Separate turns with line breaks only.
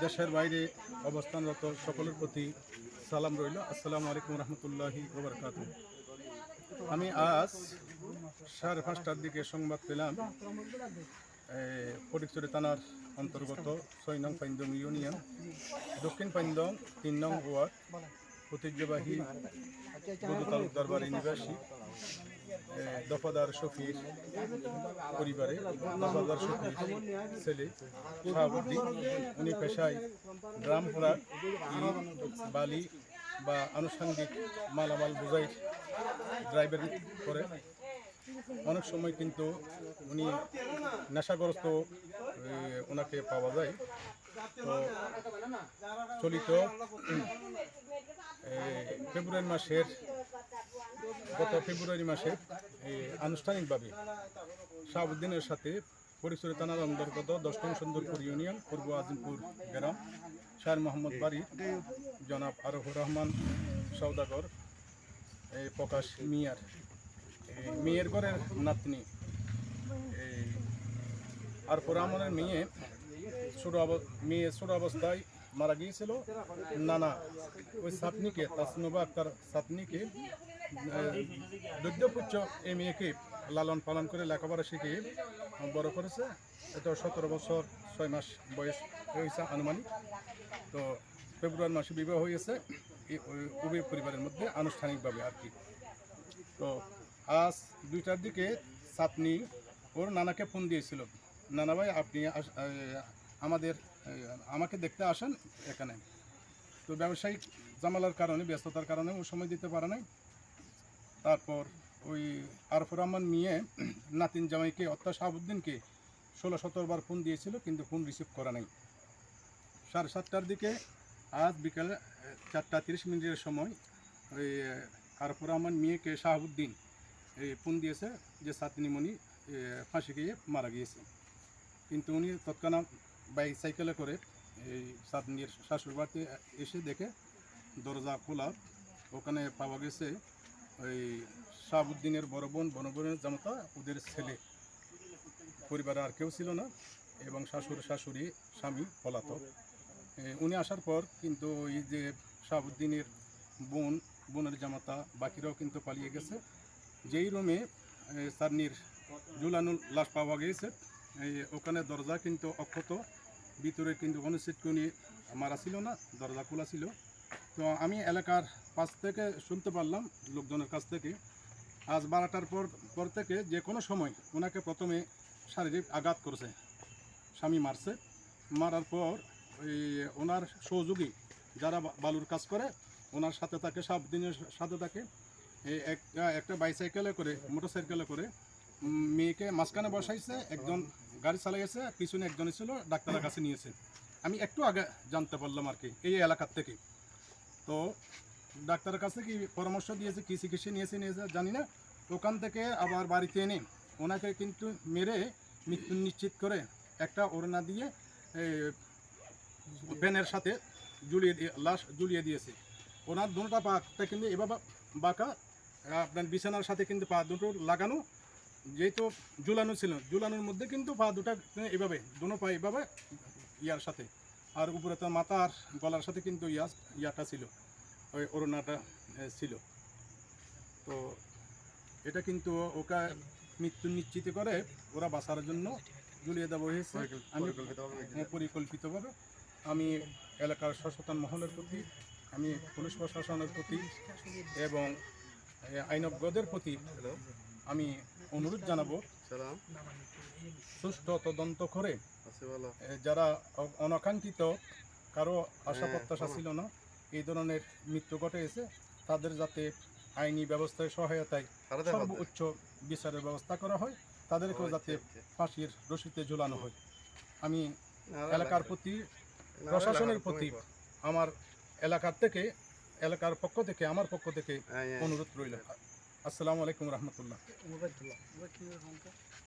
দেশের বাইরে অবস্থানরত সকলের প্রতি সালাম রইল। আসসালামু আলাইকুম রহমতুল্লাহি ওবরকাতুহু। আমি আজ 5:30টার দিকে সংবাদ পেলাম ফটিকছড়ি থানার অন্তর্গত 6 নং পাইন্দং ইউনিয়ন দক্ষিণ পাইন্দং 3 নং ওয়ার্ড ঐতিহ্যবাহী বধূ তালুকদার বাড়ি নিবাসী দফাদার শফির পরিবারে দফাদার শফির ছেলে শাহাবুদ্দিন, উনি পেশায় ড্রাম ভরা ইট, বালি বা আনুষঙ্গিক মালামাল বোঝাই ড্রাইভারি করে। অনেক সময় কিন্তু উনি নেশাগ্রস্ত ওনাকে পাওয়া যায়। তো চলিত গত ফেব্রুয়ারি মাসে আনুষ্ঠানিকভাবে শাহাবুদ্দিনের সাথে ফটিকছড়ি থানার অন্তর্গত 10 নং সুন্দরপুর ইউনিয়ন পূর্ব আজিমপুর গ্রাম শাহ মোহাম্মদ বাড়ির জনাব আরফুর রহমান সওদাগর প্রকাশ মেয়ের ঘরের নাতনি আরফুর রহমানের মেয়ে ছোট অবস্থায় মারা গিয়েছিল। নানা ওই সাতনিকে তাসনুবা আক্তার সাতনিকে দৈদ্যপুচ্ছ এই মেয়েকে লালন পালন করে লেখাপড়া শিখিয়ে বড় করেছে। এটা 17 বছর 6 মাস বয়স হয়েছে আনুমানিক। তো ফেব্রুয়ারি মাসে বিবাহ হয়েছে উভয় পরিবারের মধ্যে আনুষ্ঠানিকভাবে আর কি। তো আজ 2টার দিকে সাতনি ওর নানাকে ফোন দিয়েছিল, নানা ভাই আপনি আমাকে দেখতে আসেন এখানে। তো ব্যবসায়িক জামালার কারণে ব্যস্ততার কারণে ও সময় দিতে পারে নাই। তারপর ওই আরফুর রহমান মিয়ে নাতিন জামাইকে অর্থাৎ শাহাবুদ্দিনকে 16-17 বার ফোন দিয়েছিল, কিন্তু ফোন রিসিভ করা নাই। 7:30টার দিকে আজ বিকালে 4:30 সময় ওই আরফুর রহমান মিয়েকে শাহাবুদ্দিন ফোন দিয়েছে যে সাতনিমণি ফাঁসি গিয়ে মারা গিয়েছে। কিন্তু উনি তৎক্ষণাৎ বাইসাইকেলে করে এই সাতনির শাশুড় বাড়িতে এসে দেখে দরজা খোলা, ওখানে পাওয়া গেছে ওই শাহাবুদ্দিনের বড় বোন বনবোনের জামাতা ওদের ছেলে, পরিবারে আর কেউ ছিল না, এবং শাশুড়ি স্বামী পলাতক। উনি আসার পর কিন্তু এই যে শাহাবুদ্দিনের বোনের জামাতা বাকিরাও কিন্তু পালিয়ে গেছে। যেই রুমে সাতনির ঝুলানোর লাশ পাওয়া গিয়েছে ওখানে দরজা কিন্তু অক্ষত, ভিতরে কিন্তু কোনো সিটকুনি মারা ছিল না, দরজা খোলা ছিল। তো আমি এলাকার পাশ থেকে শুনতে পারলাম লোকজনের কাছ থেকে আজ 12টার পর থেকে যে কোনো সময় ওনাকে প্রথমে শারীরিক আঘাত করেছে, স্বামী মারছে। মারার পর ওই ওনার সহযোগী যারা বালুর কাজ করে ওনার সাথে থাকে, শাহাবুদ্দিনের সাথে থাকে, একটা বাইসাইকেলে করে মোটরসাইকেলে করে মেয়েকে মাঝখানে বসাইছে, একজন গাড়ি চালাইছে, পিছনে একজন ছিল ডাক্তারের কাছে নিয়েছে। আমি একটু আগে জানতে পারলাম আর কি এই এলাকার থেকে। তো ডাক্তারের কাছে কি পরামর্শ দিয়েছে, কি চিকিৎসা নিয়েছে জানি না। ওখান থেকে আবার বাড়িতে এনে ওনাকে কিন্তু মেরে মৃত্যু নিশ্চিত করে একটা ওড়না দিয়ে ভ্যানের সাথে লাশ ঝুলিয়ে দিয়েছে। ওনার দুটা পাটা কিন্তু এভাবে বাঁকা, আপনার বিছানার সাথে কিন্তু পা দুটো লাগানো, যেহেতু ঝুলানো ছিল, ঝুলানোর মধ্যে কিন্তু পা দুটা এভাবে দুনো পা এভাবে ইয়ার সাথে, আর উপরে তো মাথার গলার সাথে কিন্তু ইয়াটা ছিল, ওই ওড়নাটা ছিল। তো এটা কিন্তু ওকে মৃত্যু নিশ্চিত করে ওরা বাঁচার জন্য ঝুলিয়ে দেওয়া হয়েছে। আমি পরিকল্পিতভাবে আমি এলাকার সচেতন মহলের প্রতি, আমি পুলিশ প্রশাসনের প্রতি এবং আইনজ্ঞদের প্রতি আমি অনুরোধ জানাবো, সুষ্ঠু তদন্ত করে যারা অনাকাঙ্ক্ষিত কারো আশা প্রত্যাশা ছিল না এই ধরনের মৃত্যু ঘটেছে, তাদের যাতে আইনি ব্যবস্থায় সহায়তায় সর্বোচ্চ বিচারের ব্যবস্থা করা হয়, তাদেরকেও যাতে ফাঁসির রশিতে ঝুলানো হয়। আমি এলাকার প্রতি, প্রশাসনের প্রতি আমার এলাকার পক্ষ থেকে আমার পক্ষ থেকে অনুরোধ রইল। আসসালামু আলাইকুম রহমতুল্লাহ।